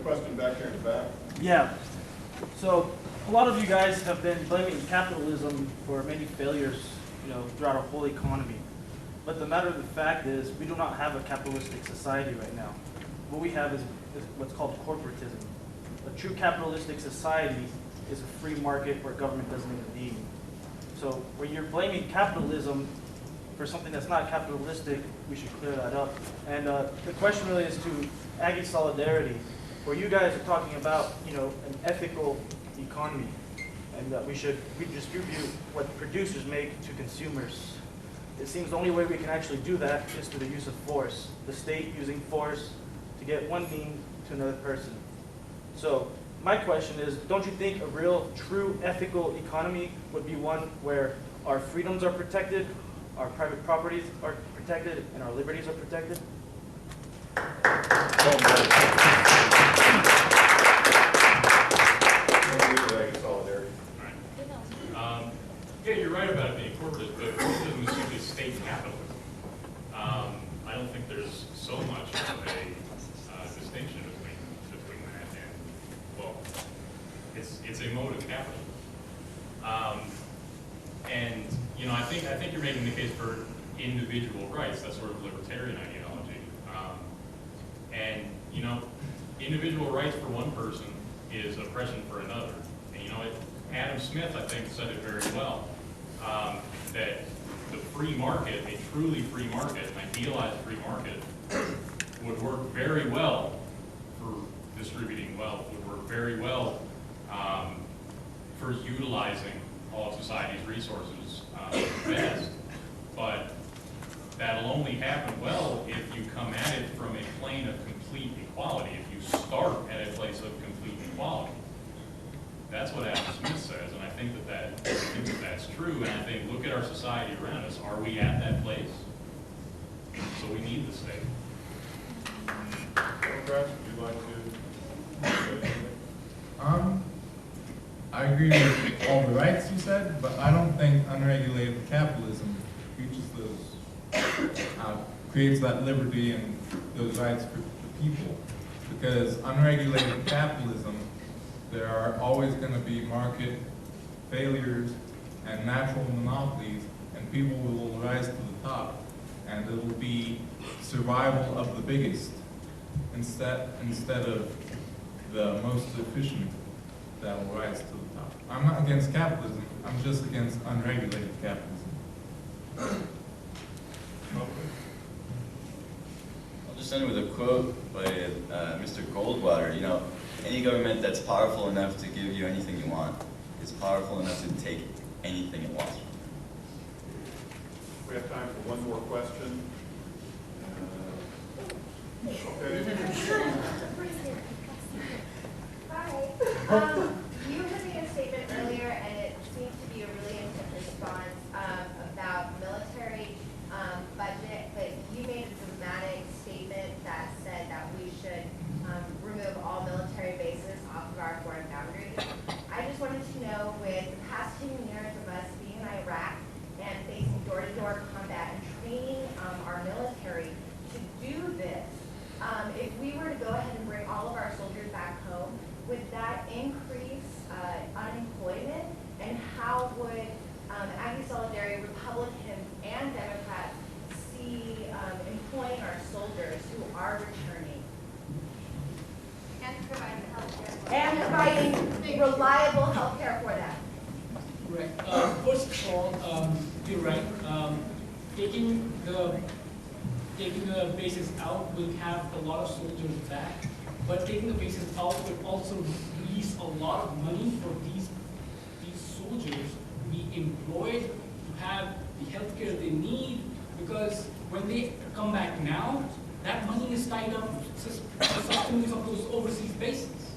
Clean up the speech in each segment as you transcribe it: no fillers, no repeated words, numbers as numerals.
question back here in the back. Yeah. So a lot of you guys have been blaming capitalism for many failures, throughout our whole economy. But the matter of the fact is, we do not have a capitalistic society right now. What we have is what's called corporatism. A true capitalistic society is a free market where government doesn't intervene. So when you're blaming capitalism for something that's not capitalistic, we should clear that up. And the question really is to Aggie Solidarity, where you guys are talking about, an ethical economy, and that we should redistribute what producers make to consumers. It seems the only way we can actually do that is through the use of force. The state using force to get one thing to another person. So my question is, don't you think a real, true, ethical economy would be one where our freedoms are protected, our private properties are protected, and our liberties are protected? Yeah, you're right about it being corporatist, but corporatism is simply state capitalism. I don't think there's so much of a distinction between that and, well, it's a mode of capitalism. And I think you're making the case for individual rights. That's sort of libertarian ideology. And individual rights for one person is oppression for another. And Adam Smith, I think, said it very well, that the free market, a truly free market, an idealized free market, would work very well for distributing wealth, would work very well for utilizing all of society's resources best. But that'll only happen well if you come at it from a plane of complete equality, if you start at a place of complete equality. That's what Adam Smith says, and I think that's true. And I think, look at our society around us. Are we at that place? So we need the state. Democrats, would you like to say anything? I agree with all the rights you said, but I don't think unregulated capitalism creates that liberty and those rights for the people. Because unregulated capitalism, there are always going to be market failures and natural monopolies, and people will rise to the top, and it will be survival of the biggest instead of the most efficient that will rise to the top. I'm not against capitalism, I'm just against unregulated capitalism. I'll just end with a quote by Mr. Goldwater. Any government that's powerful enough to give you anything you want is powerful enough to take anything it wants. We have time for one more question. Okay. Hi. You had made a statement earlier, and it seemed to be a really intense response about military budget, but you made a dramatic statement that said that we should remove all military bases off of our foreign boundaries. I just wanted to know, with the past 10 years of us being in Iraq and facing door-to-door combat and training our military to do this, if we were to go ahead and bring all of our soldiers back home, would that increase unemployment? And how would Aggie Solidarity, Republicans and Democrats see employing our soldiers who are returning? And providing health care. And providing reliable health care for them. Right. First of all, you're right. Taking the bases out will have a lot of soldiers back, but taking the bases out will also release a lot of money for these soldiers to be employed, to have the health care they need, because when they come back now, that money is tied up to sustenance of those overseas bases.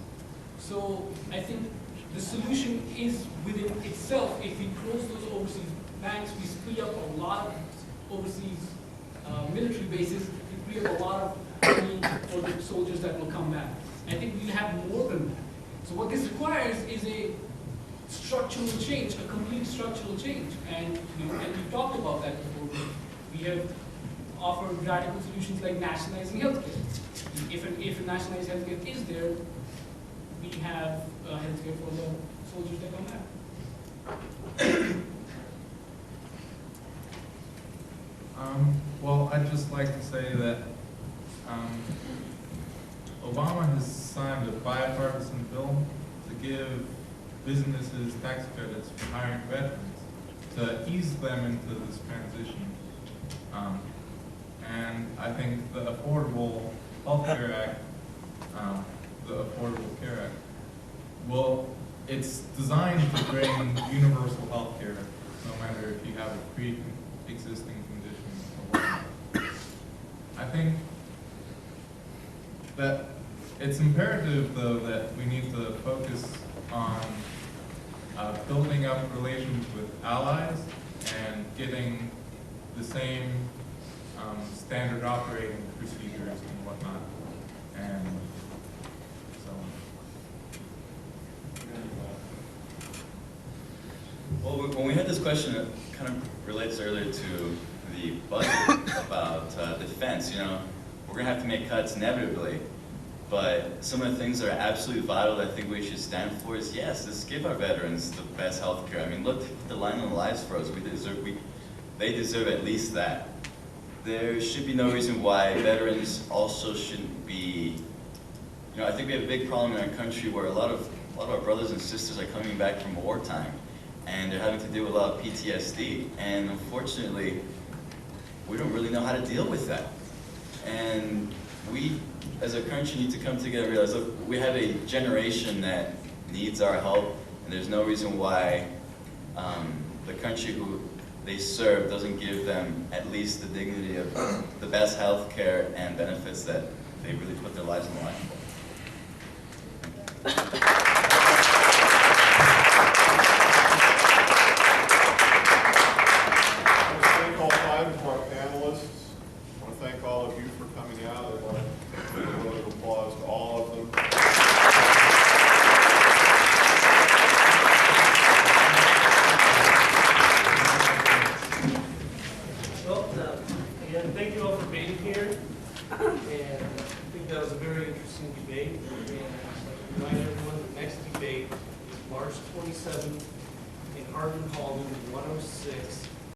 So I think the solution is within itself. If we close those overseas banks, we free up a lot of overseas military bases, we free up a lot of money for the soldiers that will come back. I think we'll have more than that. So what this requires is a structural change, a complete structural change. And and we've talked about that before. We have offer radical solutions like nationalizing healthcare. If nationalized healthcare is there, we have healthcare for the soldiers that come back. Well, I'd just like to say that Obama has signed a bipartisan bill to give businesses tax credits for hiring veterans to ease them into this transition. And I think the Affordable Health Care Act, the Affordable Care Act, well, it's designed to bring universal health care, no matter if you have a pre-existing condition or whatnot. I think that it's imperative, though, that we need to focus on building up relations with allies and getting the same standard operating procedures and whatnot, and so on. Well, when we had this question, it kind of relates earlier to the budget about defense. You know, we're going to have to make cuts inevitably, but some of the things that are absolutely vital that I think we should stand for is, yes, let's give our veterans the best health care. I mean, look, the line on the lives for us. They deserve at least that. There should be no reason why veterans also shouldn't be, you know, I think we have a big problem in our country where a lot of our brothers and sisters are coming back from wartime, and they're having to deal with a lot of PTSD. And unfortunately, we don't really know how to deal with that. And we, as a country, need to come together and realize, look, we have a generation that needs our help, and there's no reason why the country who they serve doesn't give them at least the dignity of the best health care and benefits that they really put their lives on the line for. Thank all five of our panelists. I want to thank all of you for coming out. I want to give a round of applause to all of them. Well, again, thank you all for being here. And I think that was a very interesting debate. And I'd like to remind everyone the next debate is March 27th in Hardin Hall, room 106.